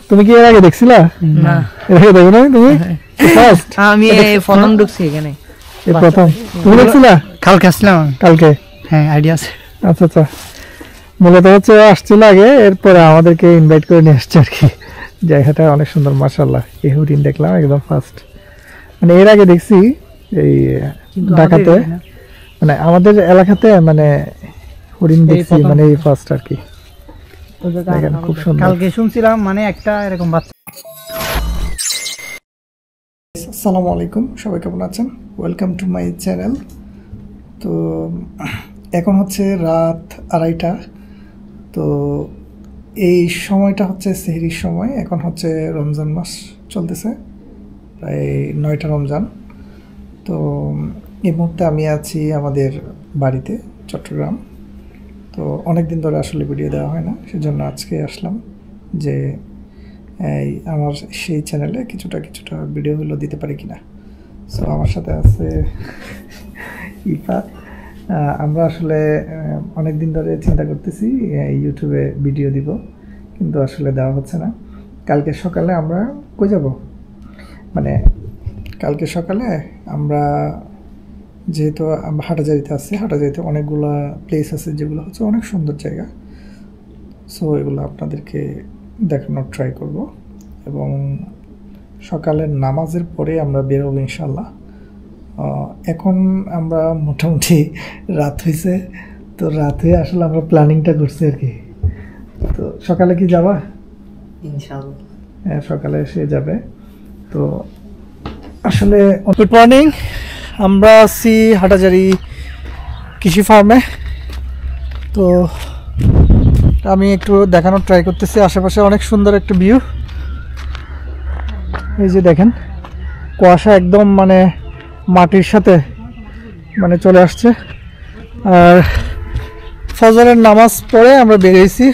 তুমি কি এর আগে দেখছিলা? না, এর আগে দেখো না তুমি? ফার্স্ট আমি প্রথম ঢুকছি এখানে। এই প্রথম তুমি দেখছিলা? কালকে আসলাম। কালকে? হ্যাঁ, আইডিয়া আছে। আচ্ছা আচ্ছা, মূলত হচ্ছে আসছিল আগে, এরপরে আমাদেরকে ইনভাইট করে নিয়ে আসছে আর কি। জায়গাটা অনেক সুন্দর মাশাআল্লাহ। এই হরিণ দেখলাম একদম ফার্স্ট, মানে এর আগে দেখছি এই ঢাকাতে, মানে আমাদের এলাকাতে মানে হরিণ দেখছি, মানে এই ফার্স্ট আর কি। দেখেন খুব সুন্দর। কালকে শুনছিলাম মানে একটা এরকম বাচ্চা। আসসালামু আলাইকুম, সবাই কেমন আছেন? Welcome to my channel. তো এখন হচ্ছে রাত 2:30। তো এই সময়টা হচ্ছে সেহরির সময়। এখন হচ্ছে রমজান মাস চলতেছে, প্রায় 9টা রমজান। তো এই মুহূর্তে আমি আছি আমাদের বাড়িতে, চট্টগ্রাম। তো অনেক দিন ধরে আসলে ভিডিও দেওয়া হয় না, সেজন্য আজকে আসলাম যে এই আমার সেই চ্যানেলে কিছুটা ভিডিওগুলো দিতে পারি কিনা। সো আমার সাথে আছে ইফাত। আমরা আসলে অনেক দিন ধরে চিন্তা করতেছি ইউটিউবে ভিডিও দিব, কিন্তু আসলে দেওয়া হচ্ছে না। কালকে সকালে আমরা কই যাব, মানে কালকে সকালে আমরা যেহেতু আমরা হাটাজারিতে আছি, হাটাজারিতে অনেকগুলা প্লেস আছে যেগুলো হচ্ছে অনেক সুন্দর জায়গা। সো এগুলো আপনাদেরকে দেখানোর ট্রাই করব, এবং সকালের নামাজের পরে আমরা বেরোবো ইনশাল্লাহ। এখন আমরা মোটামুটি রাত হয়েছে, তো রাতে আসলে আমরা প্ল্যানিংটা করছি আর কি। তো সকালে কি যাবা? ইনশাআল্লাহ হ্যাঁ, সকালে এসে যাবে। তো আসলে গুড মর্নিং, আমরা আছি হাটাজারি কৃষি ফার্মে। তো আমি একটু দেখানোর ট্রাই করতেছি, আশেপাশে অনেক সুন্দর একটা ভিউ। এই যে দেখেন, কুয়াশা একদম মানে মাটির সাথে মানে চলে আসছে। আর ফজরের নামাজ পড়ে আমরা বেরিয়েছি।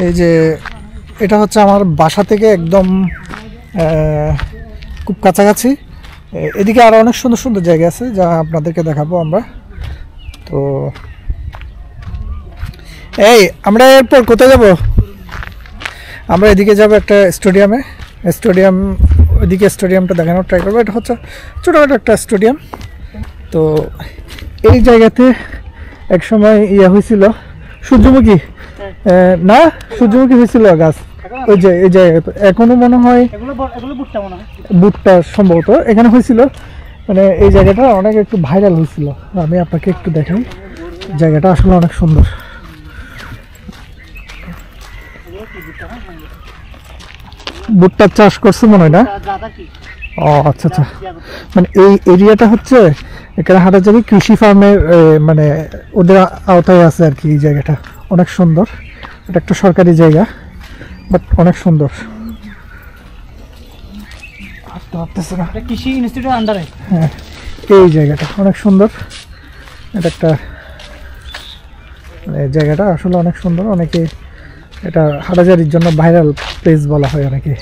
এই যে এটা হচ্ছে আমার বাসা থেকে একদম খুব কাছাকাছি। এদিকে আরও অনেক সুন্দর সুন্দর জায়গা আছে যা আপনাদেরকে দেখাবো আমরা। তো এই আমরা এরপর কোথায় যাব? আমরা এদিকে যাব একটা স্টেডিয়ামে। ওইদিকে স্টেডিয়ামটা দেখানোর ট্রাই করবো। এটা হচ্ছে ছোটোখাটো একটা স্টেডিয়াম। তো এই জায়গাতে এক সময় হয়েছিল সূর্যমুখী, না সূর্যমুখী হয়েছিল গাছ, ওই যে এই জায়গাতে এখনো মনে হয় ভুট্টা সম্ভবত এখানে হয়েছিল। মানে এই জায়গাটা অনেক একটু ভাইরাল হয়েছিল। আমি আপনাকে একটু দেখাই, জায়গাটা আসলে অনেক সুন্দর। ভুট্টার চাষ করছে মনে হয় না? ও আচ্ছা আচ্ছা, মানে এই এরিয়াটা হচ্ছে এখানে হাটাজারি কৃষি ফার্মের মানে ওদের আওতায় আছে আর কি। এই জায়গাটা অনেক সুন্দর, এটা একটা সরকারি জায়গা, বাট অনেক সুন্দর। কৃষি ইনস্টিটিউটের আন্ডারে। হ্যাঁ, এই জায়গাটা অনেক সুন্দর। এটা একটা জায়গাটা আসলে অনেক সুন্দর। অনেকে এটা হাটাজারির জন্য ভাইরাল প্লেস বলা হয় অনেকে।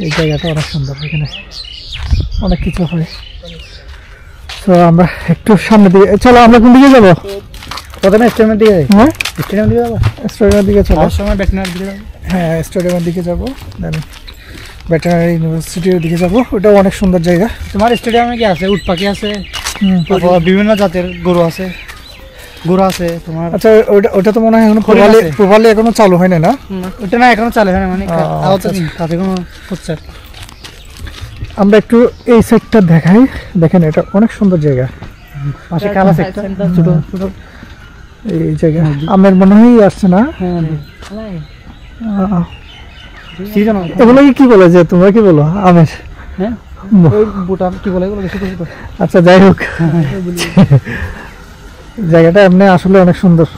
এই জায়গাটা অনেক সুন্দর, এখানে অনেক কিছু হয়। তো আমরা একটু সামনে দিকে চলো। আমরা কোন দিকে যাবো? প্রথমে স্টেডিয়ামের দিকে। হ্যাঁ, স্টেডিয়ামের দিকে যাবো। স্টেডিয়ামের দিকে চলো। সময় ব্যাটনার দিকে যাবো। হ্যাঁ, স্টেডিয়ামের দিকে যাবো, দেন ভেটেরিনারি ইউনিভার্সিটির দিকে যাবো। ওটাও অনেক সুন্দর জায়গা। তোমার স্টেডিয়ামে কি আছে? উট পাখি আছে, বিভিন্ন জাতের গরু আছে, গরু আছে তোমার। আচ্ছা, ওটা তো মনে হয় এখনো প্রপারলি এখনো চালু হয় না? ওটা না এখনো চালু হয় না, মানে কাজে কোনো হচ্ছে। আমরা একটু এই সাইডটা দেখাই। দেখেন, এটা অনেক সুন্দর জায়গা। পাশে কালা সেক্টর, ছোট ছোট এই জায়গা আমের মনে হয় আসছে না? এগুলো কি বলে, যে তোমরা কি বলো আমের? হ্যাঁ, কি বলে এগুলো? আচ্ছা, যাই হোক, জায়গাটা এমনি আসলে অনেক সুন্দর।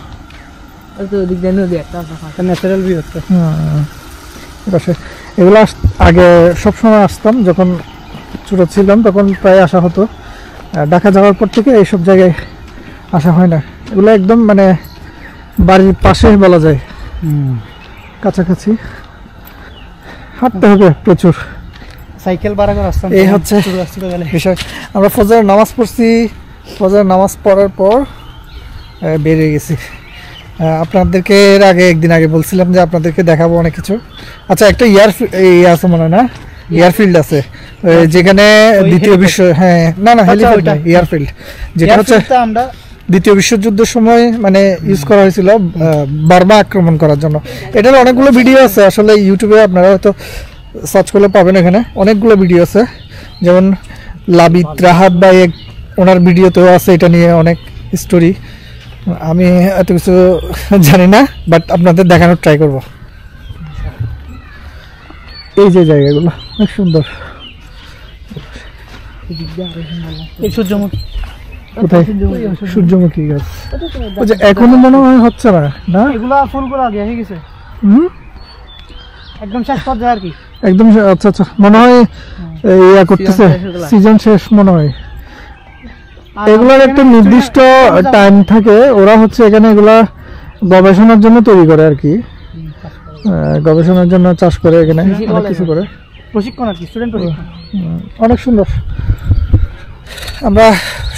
ন্যাচারাল ভিউ হচ্ছে। এগুলো আগে সবসময় আসতাম, যখন ছোট ছিলাম তখন প্রায় আসা হতো। ঢাকা যাওয়ার পর থেকে এইসব জায়গায় আসা হয় না। এগুলো একদম মানে বাড়ির পাশে বলা যায়, কাছাকাছি। হাঁটতে হবে প্রচুর, সাইকেল ভাড়া করে আসতাম। এই হচ্ছে বিষয়। আমরা ফজরের নামাজ পড়ছি, ফজরের নামাজ পড়ার পর বেরিয়ে গেছি। আপনাদেরকে এর আগে একদিন আগে বলছিলাম যে আপনাদেরকে দেখাবো অনেক কিছু। আচ্ছা, একটা আছে মনে হয় না, এয়ারফিল্ড আছে যেখানে দ্বিতীয় বিশ্ব, হ্যাঁ না না হেলিপ্যাড না, এয়ারফিল্ড, যেটা হচ্ছে আমরা দ্বিতীয় বিশ্বযুদ্ধের সময় মানে ইউজ করা হয়েছিল বার্মা আক্রমণ করার জন্য। এটার অনেকগুলো ভিডিও আছে, আসলে ইউটিউবে আপনারা হয়তো সার্চ করলে পাবেন, এখানে অনেকগুলো ভিডিও আছে। যেমন লাবিত রাহাত ভাই ওনার ভিডিওতেও আছে এটা নিয়ে অনেক স্টোরি। আমি এত কিছু জানি না, বাট আপনাদের দেখানোর ট্রাই করব। এই যে জায়গাগুলো অনেক সুন্দর। এই সূর্যমুখী, কোথায় সূর্যমুখী গাছ? এখনো মনে হয় হচ্ছে না, না এগুলা ফুলগুলো আগে হয়ে গেছে, একদম শেষ পর্যায়ে আর কি, একদম। আচ্ছা আচ্ছা, মনে হয় ইয়া করতেছে, সিজন শেষ মনে হয়। এগুলোর একটা নির্দিষ্ট টাইম থাকে, ওরা হচ্ছে এখানে এগুলা গবেষণার জন্য তৈরি করে আর কি, গবেষণার জন্য চাষ করে এখানে অনেক কিছু করে, প্রশিক্ষণ আর কি, স্টুডেন্ট প্রশিক্ষণ। অনেক সুন্দর। আমরা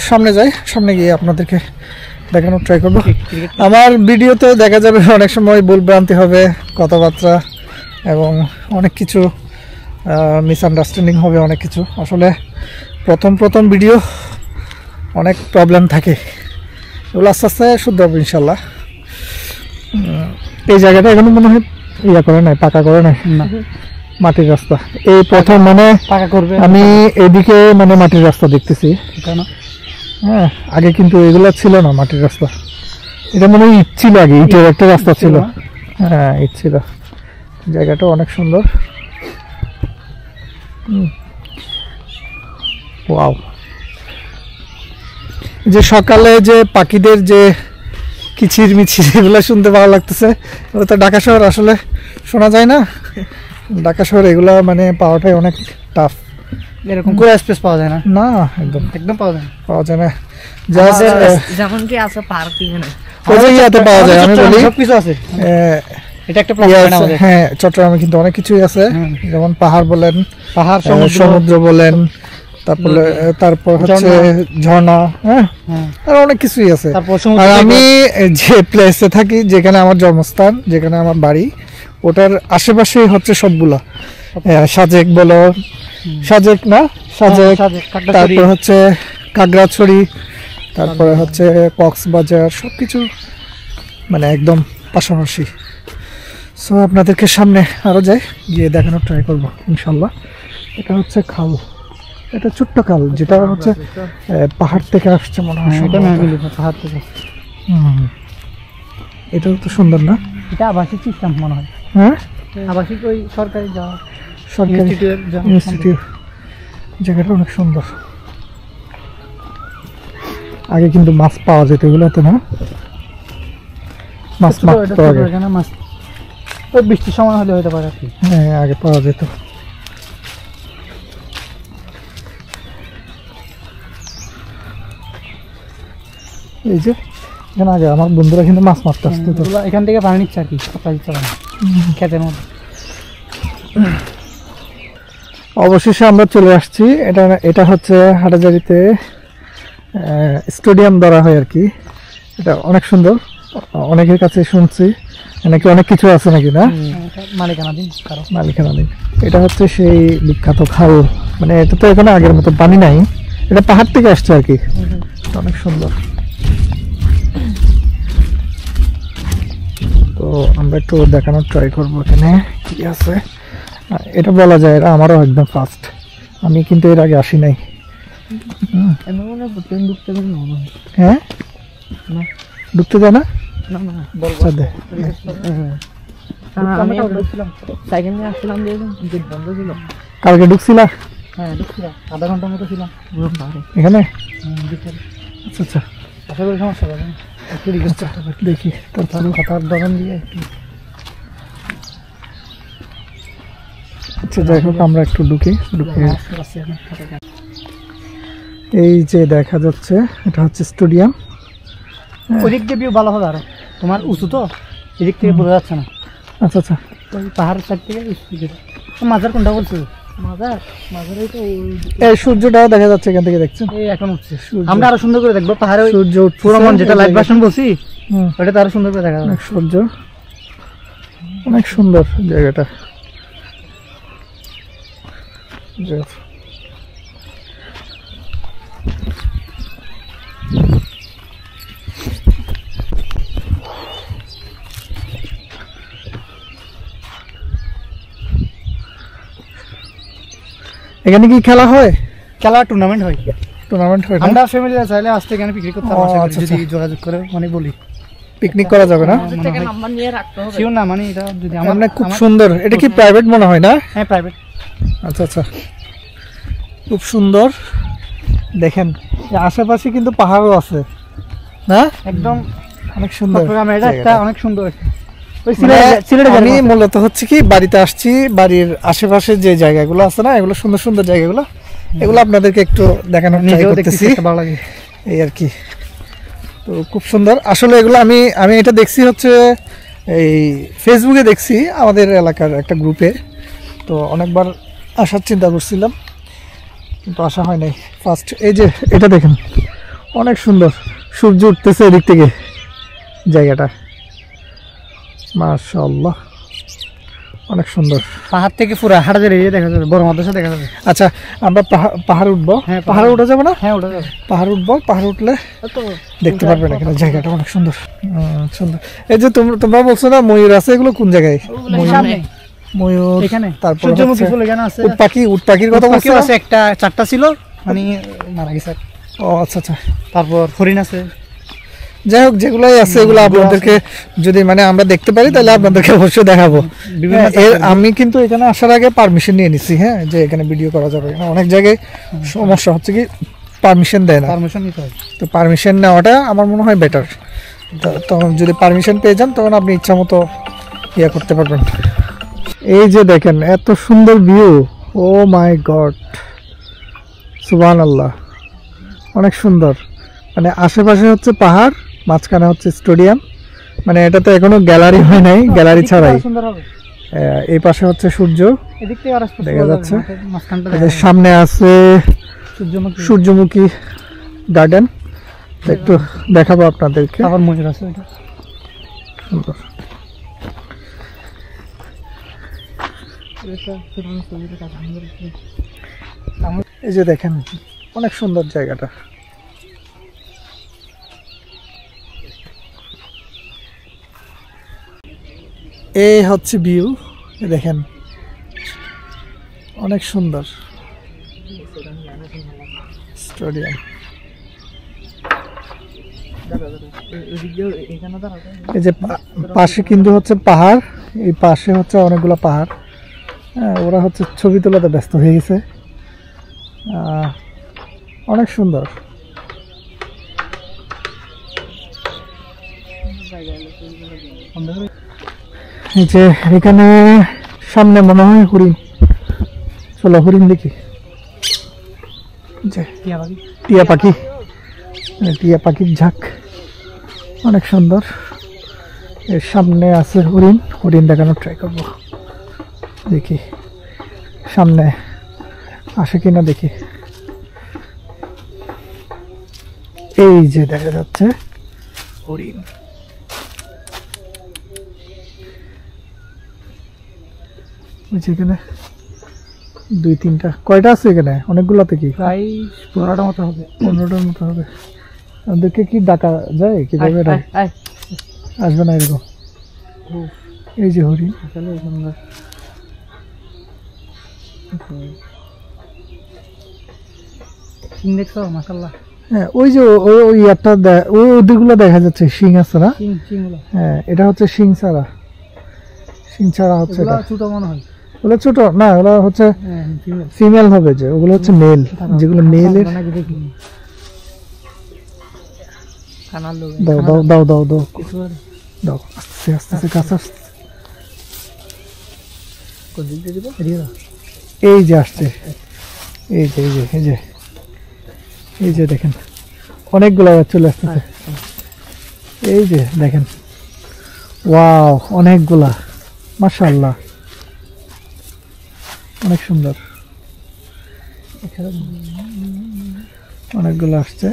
সামনে যাই, সামনে গিয়ে আপনাদেরকে দেখানোর ট্রাই করবো। আমার ভিডিওতে দেখা যাবে অনেক সময় ভুলভ্রান্তি হবে, কথাবার্তা এবং অনেক কিছু মিসআন্ডারস্ট্যান্ডিং হবে, অনেক কিছু। আসলে প্রথম ভিডিও অনেক প্রবলেম থাকে, এগুলো আস্তে আস্তে শুদ্ধ হবে ইনশাল্লাহ। এই জায়গাটা এখনো মনে হয় ইয়া করে নাই, পাকা করে নাই, না মাটির রাস্তা। এই প্রথম মানে পাকা করবে, আমি এদিকে মানে মাটির রাস্তা দেখতেছি। হ্যাঁ, আগে কিন্তু এগুলো ছিল না মাটির রাস্তা, এটা মনে হয় ইট ছিল আগে, ইটের একটা রাস্তা ছিল। হ্যাঁ, ইট ছিল। জায়গাটা অনেক সুন্দর। ওয়াও, যে সকালে যে পাখিদের যে কিচির মিচির এগুলো শুনতে ভালো লাগতেছে। ওটা তো ঢাকা শহর আসলে শোনা যায় না, ঢাকা শহর এগুলা মানে পাওয়াটাই অনেক টাফ। এরকম করে স্পেস পাওয়া যায় না, না একদম একদম পাওয়া যায় না। জাস্ট যেমন কি আছে পার্ক এখানে, ওই যে ইয়াতে পাওয়া যায়। আমি বলি সবকিছু আছে, এটা একটা ইয়ে প্রবলেম আছে, আমাদের। হ্যাঁ, চট্টগ্রামে কিন্তু অনেক কিছুই আছে, যেমন পাহাড় বলেন, পাহাড়, সমুদ্র বলেন, তারপর হচ্ছে ঝর্ণা, হ্যাঁ, আর অনেক কিছুই আছে। আর আমি যে প্লেসে থাকি, যেখানে আমার জন্মস্থান, যেখানে আমার বাড়ি, ওটার আশেপাশেই হচ্ছে সবগুলা। সাজেক বলো, সাজেক না, সাজেক, তারপর হচ্ছে খাগড়াছড়ি, তারপরে হচ্ছে কক্সবাজার, সবকিছু মানে একদম পাশাপাশি। সো আপনাদেরকে সামনে আরো যাই, গিয়ে দেখানোর ট্রাই করবো ইনশাল্লাহ। এটা হচ্ছে খাল, এটা ছোট্ট খাল, যেটা হচ্ছে পাহাড় থেকে আসছে মনে হয়, পাহাড় থেকে। এটাও তো সুন্দর না? এটা আবাসিক সিস্টেম মনে হয়। হ্যাঁ, আবাসিক ওই সরকারি ইনস্টিটিউট। জায়গাটা অনেক সুন্দর। আগে কিন্তু মাছ পাওয়া যেত এগুলোতে, না মাছ মারতো আগে, মাছ ওই বৃষ্টির সময় হলে হতে পারে আর কি। হ্যাঁ, আগে পাওয়া যেত। এই যে এখানে আগে আমার বন্ধুরা কিন্তু মাছ মারতে আসতো, তো এখান থেকে পানি নিচ্ছে আর কি, খেতের মধ্যে। অবশেষে আমরা চলে আসছি। এটা হচ্ছে হাটাজারিতে স্টেডিয়াম ধরা হয় আর কি। এটা অনেক সুন্দর, অনেকের কাছে শুনছি নাকি অনেক কিছু আছে নাকি, না মালিকানাধীন। এটা হচ্ছে সেই বিখ্যাত খাল, মানে এটা তো এখানে আগের মতো পানি নাই, এটা পাহাড় থেকে আসছে আর কি। অনেক সুন্দর। তো আমরা একটু দেখানোর ট্রাই করবো এখানে কি আছে। এটা বলা যায় এটা আমারও একদম ফার্স্ট, আমি কিন্তু এর আগে আসি নাই। হ্যাঁ, ঢুকতে দেয় না? কালকে ঢুকছিলাম, আধা ঘন্টার মতো ছিলাম এখানে। আচ্ছা আচ্ছা, আশা করি সমস্যা হবে না। একটু রিকোয়েস্ট করতে পারি, দেখি তারপরে খাতার দোকান দিয়ে একটু। আচ্ছা, যাই হোক আমরা একটু ঢুকে এই যে দেখা যাচ্ছে এটা হচ্ছে স্টেডিয়াম। ওদিক দিয়ে ভিউ ভালো হবে, আরো তোমার উঁচু তো এদিক থেকে বোঝা যাচ্ছে না। আচ্ছা আচ্ছা, পাহাড়ের সাইড থেকে মাজার কোনটা বলছো? মাজার এই সূর্যটাও দেখা যাচ্ছে এখান থেকে, দেখছেন? এই এখন উঠছে, আমরা আরো সুন্দর করে দেখবো পাহাড়ে সূর্য পুরো মন, যেটা লাইভ ভার্সন বলছি ওটা তো আরো সুন্দর করে দেখা যাবে। অনেক সূর্য, অনেক সুন্দর জায়গাটা। এখানে কি খেলা হয়? খেলা টুর্নামেন্ট হয়। টুর্নামেন্ট হয় না? আমরা ফ্যামিলিরা চাইলে আসতে এখানে পিকনিক করতে পারবো, আচ্ছা, যদি যোগাযোগ করে মানে বলি পিকনিক করা যাবে না? ওদের থেকে নাম্বার নিয়ে রাখতে হবে। শিওর না, মানে এটা যদি মানে খুব সুন্দর। এটা কি প্রাইভেট মনে হয় না? হ্যাঁ প্রাইভেট। আচ্ছা আচ্ছা, খুব সুন্দর। দেখেন আশেপাশে কিন্তু পাহাড়ও আছে না? একদম অনেক সুন্দর। চট্টগ্রামে এটা একটা অনেক সুন্দর। ওই মানে সিলেটে আমি মূলত হচ্ছে কি বাড়িতে আসছি, বাড়ির আশেপাশে যে জায়গাগুলো আছে না, এগুলো সুন্দর সুন্দর জায়গাগুলো, এগুলো আপনাদেরকে একটু দেখানোর ট্রাই করতেছি, ভালো লাগে এই আর কি। তো খুব সুন্দর আসলে এগুলো। আমি এটা দেখছি হচ্ছে এই ফেসবুকে দেখছি, আমাদের এলাকার একটা গ্রুপে। তো অনেকবার আসার চিন্তা করছিলাম কিন্তু আসা হয় নাই। ফার্স্ট এই যে এটা দেখেন, অনেক সুন্দর, সূর্য উঠতেছে এদিক থেকে জায়গাটা, মাশাআল্লাহ অনেক সুন্দর। পাহাড় থেকে পুরো হাটাদের এরিয়া দেখা যাবে, বড় মাদ্রাসা দেখা যাবে। আচ্ছা আমরা পাহাড় উঠবো? হ্যাঁ, পাহাড়ে উঠা যাবে না? হ্যাঁ ওটা যাবে। পাহাড় উঠবো, পাহাড় উঠলে দেখতে পারবেন এখানে জায়গাটা অনেক সুন্দর। সুন্দর। এই যে তোমরা বলছো না ময়ূর আছে, এগুলো কোন জায়গায়? ময়ূর এখানে তারপর সূর্যমুখী ফুল এখানে আছে। উটপাখির কথা বলছো? আছে একটা, চারটা ছিল মানে মারা গেছে। ও আচ্ছা আচ্ছা। তারপর হরিণ আছে। যাই হোক, যেগুলাই আছে এগুলো আপনাদেরকে যদি মানে আমরা দেখতে পারি তাহলে আপনাদেরকে অবশ্যই দেখাবো। আমি কিন্তু এখানে আসার আগে পারমিশন নিয়ে নিছি, হ্যাঁ, যে এখানে ভিডিও করা যাবে না। অনেক জায়গায় সমস্যা হচ্ছে কি পারমিশন দেয় না, পারমিশন নিতে হয়। তো পারমিশন নেওয়াটা আমার মনে হয় বেটার। তখন যদি পারমিশন পেয়ে যান তখন আপনি ইচ্ছা মতো ইয়ে করতে পারবেন। এই যে দেখেন এত সুন্দর ভিউ, ও মাই গড, সুবহানাল্লাহ, অনেক সুন্দর। মানে আশেপাশে হচ্ছে পাহাড়, মাঝখানে হচ্ছে স্টেডিয়াম। মানে এটা তো এখনো গ্যালারি হয় নাই, গ্যালারি ছাড়াই। এই পাশে হচ্ছে সূর্য দেখা যাচ্ছে, সামনে আছে সূর্যমুখী গার্ডেন, একটু দেখাবো আপনাদেরকে। আবার ময়ূর আছে, সুন্দর। এই যে দেখেন অনেক সুন্দর জায়গাটা। এই হচ্ছে ভিউ, দেখেন অনেক সুন্দর স্টেডিয়াম। এই যে পাশে কিন্তু হচ্ছে পাহাড়, এই পাশে হচ্ছে অনেকগুলো পাহাড়। হ্যাঁ, ওরা হচ্ছে ছবি তোলাতে ব্যস্ত হয়ে গেছে। অনেক সুন্দর। এই যে এখানে সামনে মনে হয় হরিণ, চলো হরিণ দেখি। টিয়া পাখি, টিয়া পাখির ঝাঁক, অনেক সুন্দর। এর সামনে আছে হরিণ, হরিণ দেখানোর ট্রাই করব, দেখি সামনে আসে কিনা দেখি। এই যে দেখা যাচ্ছে হরিণ। এখানে 2-3টা, কয়টা আছে এখানে? অনেকগুলোতে কি প্রায় 15টার মতো হবে। 15টার মতো হবে। ওদেরকে কি ডাকা যায়? কিভাবে আসবে না এরকম? এই যে হরিণ, দেখছো মাশাআল্লাহ। হ্যাঁ, ওই যে ওই একটা ওই ওদিকগুলো দেখা যাচ্ছে, শিং আছে না? হ্যাঁ, এটা হচ্ছে শিং ছাড়া, শিং ছাড়া হচ্ছে এটা। ছোট মনে হয় ওগুলো ছোট না, ওগুলো হচ্ছে ফিমেল হবে, যে ওগুলো হচ্ছে মেল, যেগুলো মেলের। দাও দাও দাও দাও দাও দাও, আস্তে আস্তে কাছে আসছে। এই যে আসছে, এই যে এই যে এই যে এই যে দেখেন অনেকগুলো চলে আসতেছে। এই যে দেখেন, ওয়াও, অনেকগুলা, মাশাআল্লাহ, অনেক সুন্দর। অনেকগুলো আসছে।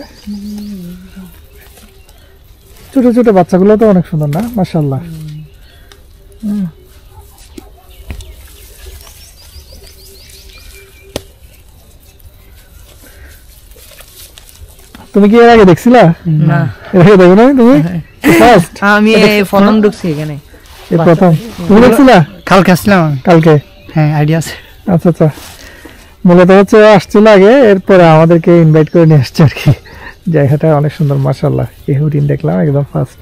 ছোট ছোট বাচ্চাগুলো তো অনেক সুন্দর না, মাশাআল্লাহ। তুমি কি এর আগে দেখছিলা? না, এর আগে দেখো না তুমি? ফার্স্ট আমি প্রথম ঢুকছি এখানে। এই প্রথম তুমি দেখছিলা? কালকে আসলাম, কালকে? হ্যাঁ আইডিয়া আছে। আচ্ছা আচ্ছা, মূলত হচ্ছে আসছিল আগে, এরপরে আমাদেরকে ইনভাইট করে নিয়ে আসছে আর কি। জায়গাটা অনেক সুন্দর মাশাআল্লাহ। এই হরিণ দেখলাম একদম ফার্স্ট,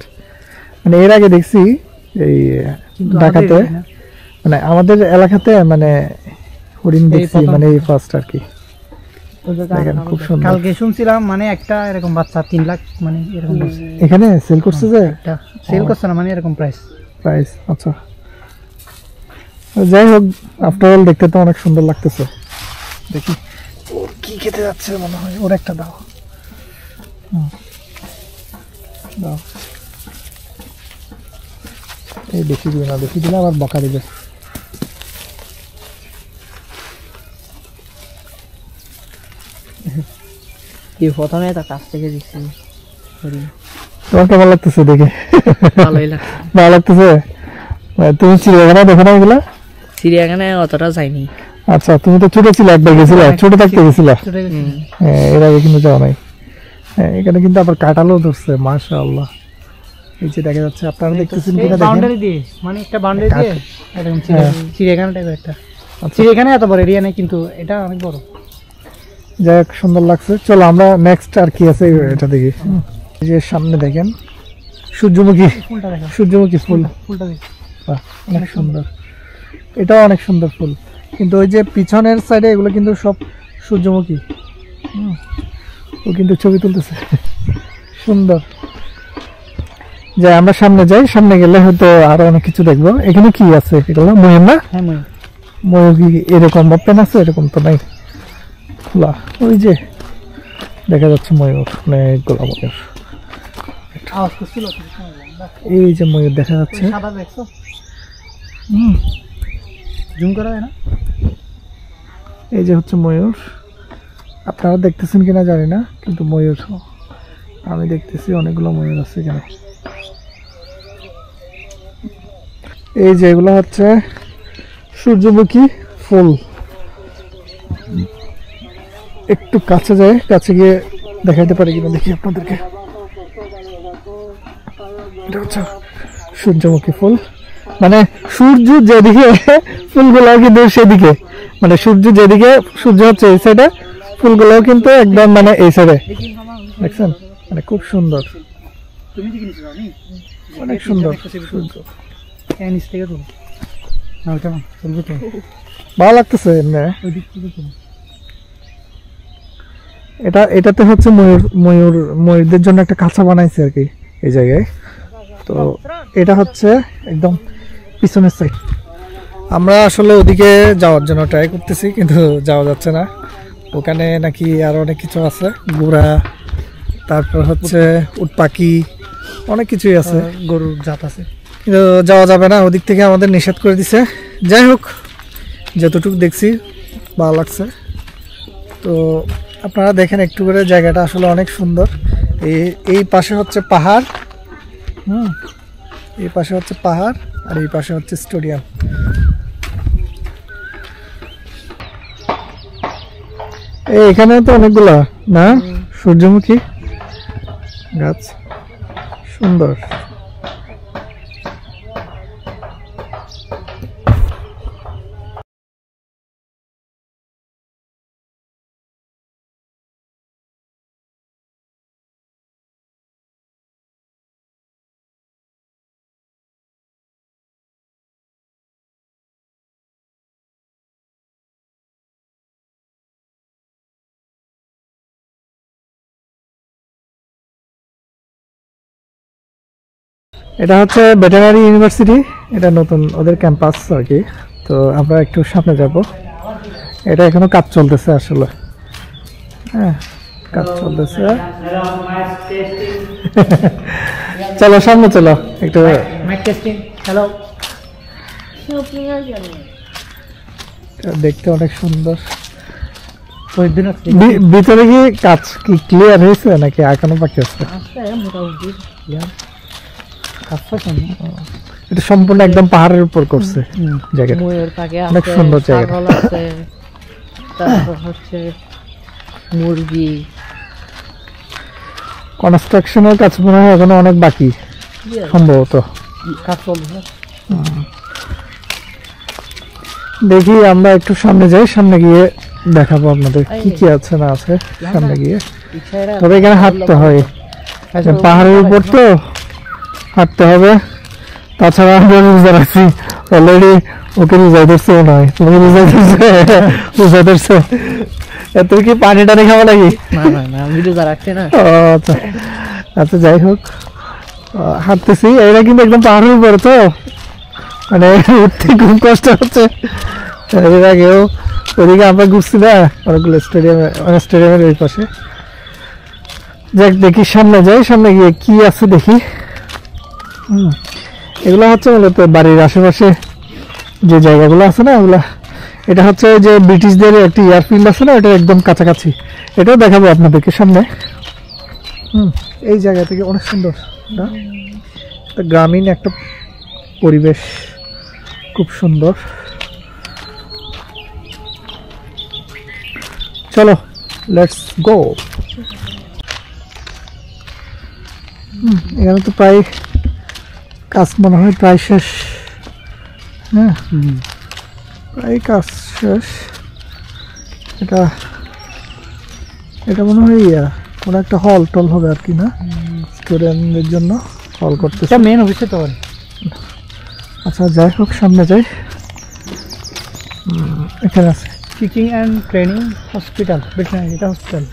মানে এর আগে দেখছি এই ঢাকাতে, মানে আমাদের এলাকাতে মানে হরিণ দেখছি মানে এই ফার্স্ট আর কি। দেখেন খুব সুন্দর। কালকে শুনছিলাম মানে একটা এরকম বাচ্চা 3 লাখ মানে এরকম এখানে সেল করছে, যে একটা সেল করছে না, মানে এরকম প্রাইস। আচ্ছা, যাই হোক, আফটার অল দেখতে তো অনেক সুন্দর লাগতেছে। দেখি ওর কি খেতে যাচ্ছে, মনে হয় ওর একটা দাও। দাও, এই বেশি দিবে না, বেশি দিলে আবার বকা দিবে। এই প্রথমে তো কাছ থেকে দেখছি হরিণ, তোমার কেমন লাগতেছে দেখে? ভালোই লাগছে। ভালো লাগতেছে? তুমি চিড়িয়াখানা দেখো না এগুলা? চিড়িয়াখানায় অতটা যাইনি। আচ্ছা, তুমি তো ছোট ছিলে, একবার গেছিলে, ছোট থাকতে গেছিলা? হ্যাঁ, এর আগে কিন্তু যাও নাই। হ্যাঁ, এখানে কিন্তু আবার কাঁঠালও ধরছে, মাশাআল্লাহ। এই যে দেখা যাচ্ছে, আপনারা দেখতেছেন কিনা দেখেন, বাউন্ডারি দিয়ে, মানে একটা বাউন্ডারি দিয়ে এরকম চিড়িয়াখানা টাইপের একটা। চিড়িয়াখানা এত বড় এরিয়া নেই, কিন্তু এটা অনেক বড়। যাই হোক, সুন্দর লাগছে। চলো আমরা নেক্সট আর কি আছে এটা দেখি। এই যে সামনে দেখেন সূর্যমুখী, সূর্যমুখী ফুলটা দেখি, অনেক সুন্দর। এটাও অনেক সুন্দর ফুল, কিন্তু ওই যে পিছনের সাইডে এগুলো কিন্তু সব সূর্যমুখী। ও কিন্তু ছবি তুলতেছে, সুন্দর। যাই আমরা সামনে যাই, সামনে গেলে হয়তো আরো অনেক কিছু দেখবো। এখানে কি আছে? এগুলো ময়ূর না? হ্যাঁ ময়ূর। ময়ূর কি এরকম ওপেন আছে? এরকম তো নাই, খোলা। ওই যে দেখা যাচ্ছে ময়ূর, অনেকগুলো ময়ূর। এই যে ময়ূর দেখা যাচ্ছে, জুম করা হয় না? এই যে হচ্ছে ময়ূর। আপনারা দেখতেছেন কিনা জানি না, কিন্তু ময়ূর আমি দেখতেছি, অনেকগুলো ময়ূর আছে এখানে। এই যে এগুলো হচ্ছে সূর্যমুখী ফুল। একটু কাছে যায়, কাছে গিয়ে দেখাইতে পারি কিনা দেখি আপনাদেরকে। এটা হচ্ছে সূর্যমুখী ফুল, মানে সূর্য যেদিকে ফুলগুলো কিন্তু সেদিকে, মানে সূর্য যেদিকে, সূর্য হচ্ছে এই সাইডে, ফুলগুলোও কিন্তু একদম মানে এই সাইডে। দেখছেন, মানে খুব সুন্দর, অনেক সুন্দর সূর্য। ভালো লাগতেছে এমনি। এটাতে হচ্ছে ময়ূরদের জন্য একটা খাঁচা বানাইছে আর কি এই জায়গায়। তো এটা হচ্ছে একদম পিছনের সাইড। আমরা আসলে ওদিকে যাওয়ার জন্য ট্রাই করতেছি, কিন্তু যাওয়া যাচ্ছে না। ওখানে নাকি আরো অনেক কিছু আছে, ঘোড়া, তারপর হচ্ছে উট পাখি, অনেক কিছুই আছে, গরুর জাত আছে, কিন্তু যাওয়া যাবে না, ওদিক থেকে আমাদের নিষেধ করে দিছে। যাই হোক, যতটুকু দেখছি ভালো লাগছে। তো আপনারা দেখেন একটু করে, জায়গাটা আসলে অনেক সুন্দর। এই পাশে হচ্ছে পাহাড়, এই পাশে হচ্ছে পাহাড়, আর এই পাশে হচ্ছে স্টেডিয়াম। এখানে তো অনেকগুলা না সূর্যমুখী গাছ, সুন্দর। এটা হচ্ছে ভেটেরিনারি ইউনিভার্সিটি, এটা নতুন ওদের ক্যাম্পাস আর কি। তো আমরা একটু সামনে যাব, এটা এখনো কাজ চলতেছে আসলে। হ্যাঁ, কাজ চলতেছে। চলো সামনে চলো একটু। হ্যালো, দেখতে অনেক সুন্দর। মোটামুটি ভিতরে কি কাজ কি ক্লিয়ার হয়েছে নাকি এখনো বাকি আছে? কাছাকাছি এটা সম্পূর্ণ একদম পাহাড়ের উপর করছে জায়গাটা। ময়ূর পাখি অনেক আছে, সুন্দর জায়গা। ছাগল আছে, তারপর হচ্ছে মুরগি। কনস্ট্রাকশনের কাজ মনে হয় এখনো অনেক বাকি সম্ভবত। কাজ চলছে। দেখি আমরা একটু সামনে যাই, সামনে গিয়ে দেখাবো আপনাদের কি কি আছে না আছে সামনে গিয়ে। তবে এখানে হাঁটতে হয়, পাহাড়ের উপর তো হাঁটতে হবে। তাছাড়া আমরা রোজা রাখছি অলরেডি, ওকে রোজা ধরছে মনে হয়। তুমি রোজা ধরছে? রোজা ধরছে। তুই কি পানি টানি খাওয়া নাকি? না না না, আমি রোজা রাখছি না। আচ্ছা আচ্ছা, যাই হোক হাঁটতেছি। এরা কিন্তু একদম পাহাড়ের উপরে তো, মানে উঠতে খুব কষ্ট হচ্ছে। এর আগেও ওদিকে আমরা ঘুরছি না অনেকগুলো স্টেডিয়ামের ওই পাশে। যাক দেখি সামনে যাই, সামনে গিয়ে কি আছে দেখি। এগুলো হচ্ছে মূলত বাড়ির আশেপাশে যে জায়গাগুলো আছে না ওগুলা। এটা হচ্ছে যে ব্রিটিশদের একটি এয়ারফিল্ড আছে না, এটা একদম কাছাকাছি। এটাও দেখাবো আপনাদেরকে সামনে। এই জায়গা থেকে অনেক সুন্দর না, গ্রামীণ একটা পরিবেশ, খুব সুন্দর। চলো লেটস গো। এখানে তো প্রায় কাজ মনে হয় প্রায় শেষ। হ্যাঁ প্রায় কাজ শেষ। এটা এটা মনে হয় কোনো একটা হল টল হবে আর কি, না স্টুডেন্টদের জন্য হল করতে। এটা মেন অফিসে তো। আচ্ছা যাই হোক সামনে যাই। এখানে আছে টিচিং অ্যান্ড ট্রেনিং হসপিটাল। এটা হসপিটাল,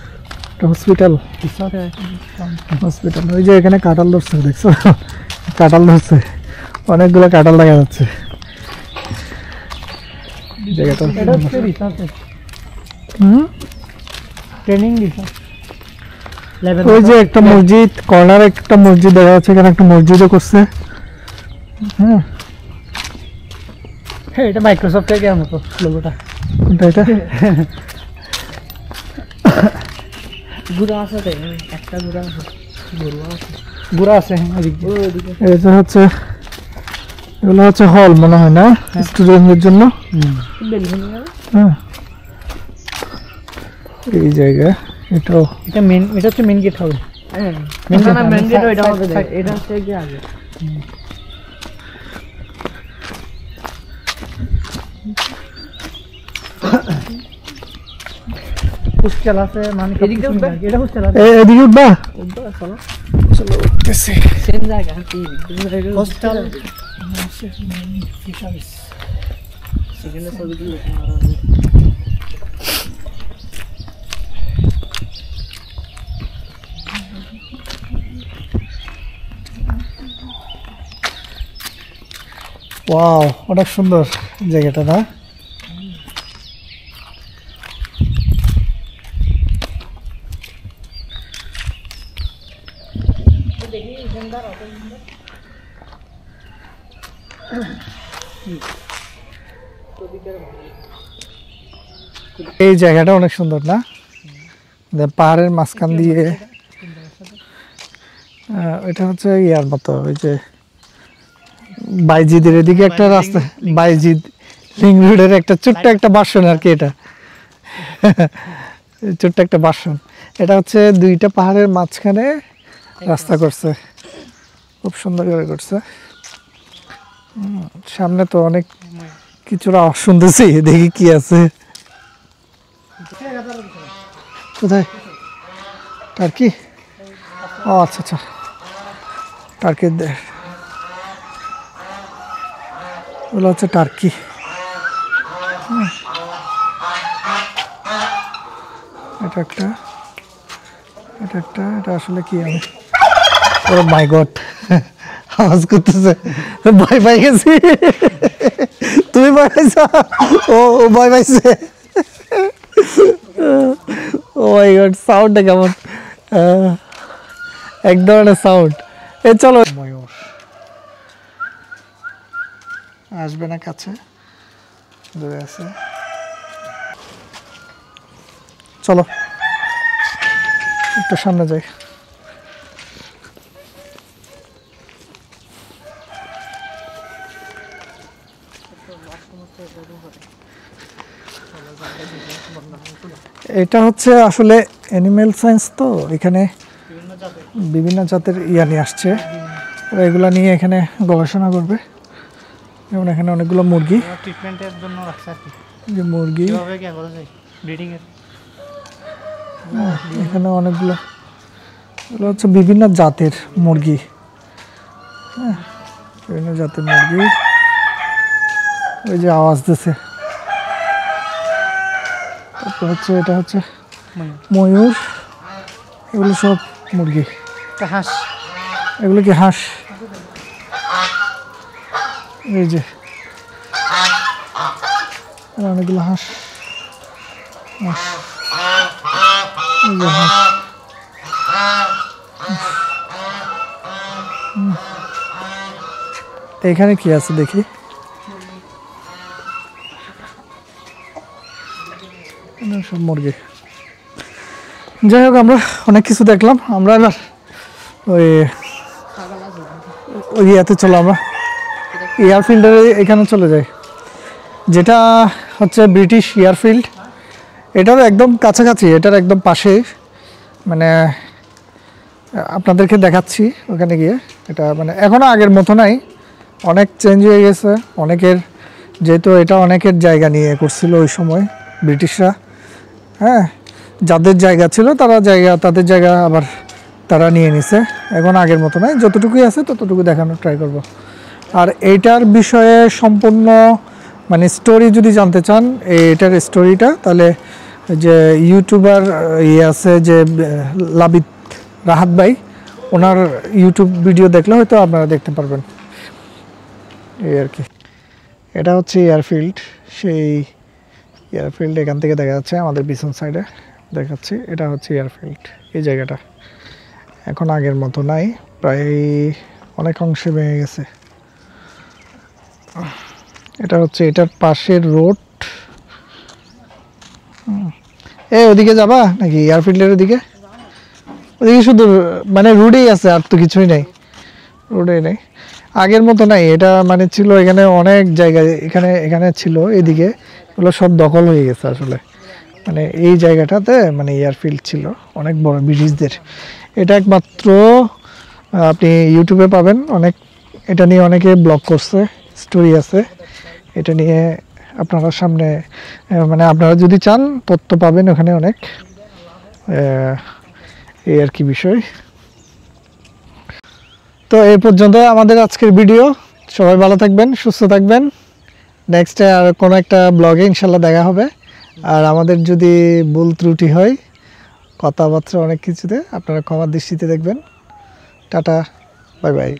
হসপিটাল হসপিটাল। ওই যে এখানে কাঁঠাল ধরছে, দেখছো? কাঁঠাল ধরছে, অনেকগুলো কাঁঠাল দেখা যাচ্ছে জায়গাটা। এটা হচ্ছে রিসার্চ ট্রেনিং রিসার্চ। ওই যে একটা মসজিদ, কর্নার একটা মসজিদ দেখা যাচ্ছে, এখানে একটা মসজিদও করছে। হ্যাঁ হ্যাঁ, এটা মাইক্রোসফটের কেমন মতো লোগোটা। কোনটা এটা? গুড়া আছে তো, একটা গুড়া আছে, গুড়া আছে ওদিকে। এটা হচ্ছে, এগুলো হচ্ছে হল মনে হয় না স্টুডেন্টদের জন্য। হ্যাঁ এই জায়গা এটাও। এটা মেন, এটা হচ্ছে মেন গেট হবে। মেন গেট ওইটা হবে, এটা হচ্ছে কি আগে। হোস্টেল আছে, মানে এদিকে উঠবে? এটা হোস্টেল আছে। এদিকে উঠবা? চলো চলো উঠতেছি। সেম জায়গা কি হোস্টেল সেখানে ছবি দিয়ে ওয়াও, অনেক সুন্দর জায়গাটা না? এই জায়গাটা অনেক সুন্দর না, পাহাড়ের মাঝখান দিয়ে। এটা হচ্ছে ইয়ার মতো, ওই যে বাইজিদের এদিকে একটা রাস্তা, বাইজিদ লিং রোডের একটা ছোট্ট একটা ভার্সন আর কি। এটা ছোট্ট একটা ভার্সন। এটা হচ্ছে দুইটা পাহাড়ের মাঝখানে রাস্তা করছে, খুব সুন্দর করে করছে। সামনে তো অনেক কিছুর আওয়াজ শুনতেছি, দেখি কি আছে। কোথায়? টার্কি? ও আচ্ছা আচ্ছা, টার্কির দেশ, ওগুলো হচ্ছে টার্কি। এটা একটা, এটা একটা, এটা আসলে কি? আমি ও মাই গড, আওয়াজ করতেছে, ভয় পাই গেছি। তুমি ভয় পাইছো? ও ভয় পাইছে। ও মাই গড, সাউন্ডটা কেমন, এক ধরনের সাউন্ড। এ চলো, ময়ূর আসবে না কাছে, দূরে আছে। চলো একটু সামনে যাই। এটা হচ্ছে আসলে অ্যানিমেল সায়েন্স, তো এখানে বিভিন্ন জাতের নিয়ে আসছে, ওরা এগুলা নিয়ে এখানে গবেষণা করবে। যেমন এখানে অনেকগুলো মুরগি, ট্রিটমেন্টের জন্য রাখছে আর কি, যে মুরগি কিভাবে কি করা যায় ব্রিডিং এর। এখানে অনেকগুলো, এগুলো হচ্ছে বিভিন্ন জাতের মুরগি, হ্যাঁ বিভিন্ন জাতের মুরগি। ওই যে আওয়াজ দিছে, তারপর হচ্ছে এটা হচ্ছে ময়ূর, এগুলো সব মুরগি। হাঁস, এগুলো কি হাঁস? এই যে অনেকগুলো হাঁস, এই যে হাঁস। এখানে কি আছে দেখি, সব মুরগি। যাই হোক, আমরা অনেক কিছু দেখলাম। আমরা এবার ওই ইয়াতে চলো, আমরা এয়ারফিল্ডের এখানে চলে যাই, যেটা হচ্ছে ব্রিটিশ এয়ারফিল্ড। এটার একদম কাছাকাছি, এটার একদম পাশে, মানে আপনাদেরকে দেখাচ্ছি ওখানে গিয়ে। এটা মানে এখনও আগের মতো নাই, অনেক চেঞ্জ হয়ে গেছে। অনেকের, যেহেতু এটা অনেকের জায়গা নিয়ে করছিল ওই সময় ব্রিটিশরা, হ্যাঁ যাদের জায়গা ছিল তাদের জায়গা আবার তারা নিয়ে নিছে। এখন আগের মতো নাই, যতটুকুই আছে ততটুকু দেখানোর ট্রাই করব। আর এইটার বিষয়ে সম্পূর্ণ মানে স্টোরি যদি জানতে চান, এটার স্টোরিটা, তাহলে যে ইউটিউবার আছে যে লাবিত রাহাত ভাই, ওনার ইউটিউব ভিডিও দেখলে হয়তো আপনারা দেখতে পারবেন। এই আর কি, এটা হচ্ছে এয়ারফিল্ড। সেই এয়ারফিল্ড এখান থেকে দেখা যাচ্ছে, আমাদের পিছন সাইডে দেখাচ্ছি। এটা হচ্ছে এয়ারফিল্ড, এই জায়গাটা এখন আগের মতো নাই, প্রায় অনেক অংশে ভেঙে গেছে। এটা হচ্ছে এটার পাশের রোড। ওদিকে যাবা নাকি এয়ারফিল্ডের ওদিকে? ওদিকে শুধু মানে রোডেই আছে, আর তো কিছুই নাই, রোডে নেই, আগের মতো নাই। এটা মানে ছিল এখানে অনেক জায়গায়, এখানে ছিল, এদিকে এগুলো সব দখল হয়ে গেছে আসলে। মানে এই জায়গাটাতে মানে এয়ারফিল্ড ছিল অনেক বড় ব্রিটিশদের। এটা একমাত্র আপনি ইউটিউবে পাবেন, অনেক এটা নিয়ে অনেকে ব্লগ করছে, স্টোরি আছে এটা নিয়ে। আপনারা সামনে মানে আপনারা যদি চান তথ্য পাবেন ওখানে অনেক, এই আর কি বিষয়। তো এই পর্যন্ত আমাদের আজকের ভিডিও। সবাই ভালো থাকবেন, সুস্থ থাকবেন। নেক্সটে আর কোনো একটা ব্লগে ইনশাল্লাহ দেখা হবে। আর আমাদের যদি ভুল ত্রুটি হয় কথাবার্তা অনেক কিছুতে, আপনারা ক্ষমার দৃষ্টিতে দেখবেন। Tata, bye bye.